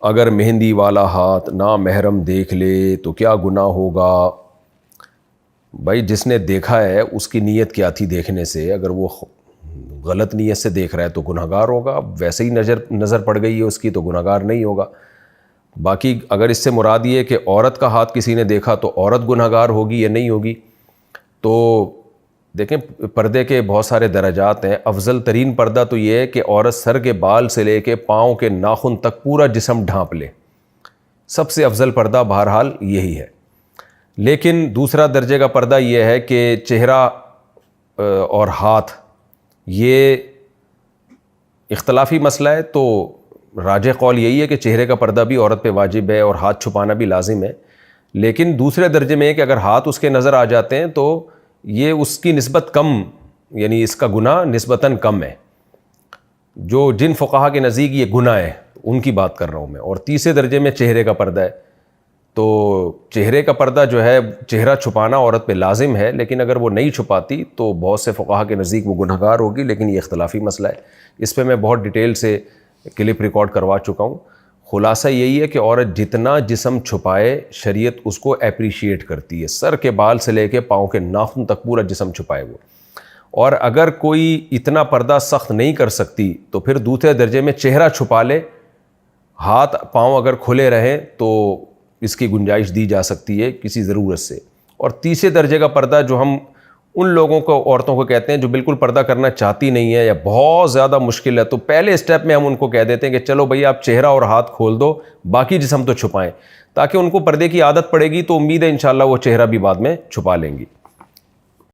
اگر مہندی والا ہاتھ نامحرم دیکھ لے تو کیا گناہ ہوگا؟ بھائی جس نے دیکھا ہے اس کی نیت کیا تھی دیکھنے سے، اگر وہ غلط نیت سے دیکھ رہا ہے تو گنہگار ہوگا، ویسے ہی نظر پڑ گئی ہے اس کی تو گنہگار نہیں ہوگا۔ باقی اگر اس سے مراد یہ ہے کہ عورت کا ہاتھ کسی نے دیکھا تو عورت گنہگار ہوگی یا نہیں ہوگی، تو دیکھیں پردے کے بہت سارے درجات ہیں۔ افضل ترین پردہ تو یہ ہے کہ عورت سر کے بال سے لے کے پاؤں کے ناخن تک پورا جسم ڈھانپ لے، سب سے افضل پردہ بہرحال یہی ہے۔ لیکن دوسرا درجے کا پردہ یہ ہے کہ چہرہ اور ہاتھ، یہ اختلافی مسئلہ ہے، تو راجح قول یہی ہے کہ چہرے کا پردہ بھی عورت پہ واجب ہے اور ہاتھ چھپانا بھی لازم ہے۔ لیکن دوسرے درجے میں ہے کہ اگر ہاتھ اس کے نظر آ جاتے ہیں تو یہ اس کی نسبت کم، یعنی اس کا گناہ نسبتاً کم ہے، جو جن فقہا کے نزدیک یہ گناہ ہے ان کی بات کر رہا ہوں میں۔ اور تیسرے درجے میں چہرے کا پردہ ہے، تو چہرے کا پردہ جو ہے چہرہ چھپانا عورت پہ لازم ہے، لیکن اگر وہ نہیں چھپاتی تو بہت سے فقہا کے نزدیک وہ گنہگار ہوگی، لیکن یہ اختلافی مسئلہ ہے۔ اس پہ میں بہت ڈیٹیل سے کلپ ریکارڈ کروا چکا ہوں۔ خلاصہ یہی ہے کہ عورت جتنا جسم چھپائے شریعت اس کو اپریشیٹ کرتی ہے، سر کے بال سے لے کے پاؤں کے ناخن تک پورا جسم چھپائے وہ۔ اور اگر کوئی اتنا پردہ سخت نہیں کر سکتی تو پھر دوسرے درجے میں چہرہ چھپا لے، ہاتھ پاؤں اگر کھلے رہیں تو اس کی گنجائش دی جا سکتی ہے کسی ضرورت سے۔ اور تیسرے درجے کا پردہ جو ہم ان لوگوں کو، عورتوں کو کہتے ہیں جو بالکل پردہ کرنا چاہتی نہیں ہے یا بہت زیادہ مشکل ہے، تو پہلے اسٹیپ میں ہم ان کو کہہ دیتے ہیں کہ چلو بھئی آپ چہرہ اور ہاتھ کھول دو، باقی جسم تو چھپائیں، تاکہ ان کو پردے کی عادت پڑے گی تو امید ہے انشاءاللہ وہ چہرہ بھی بعد میں چھپا لیں گی۔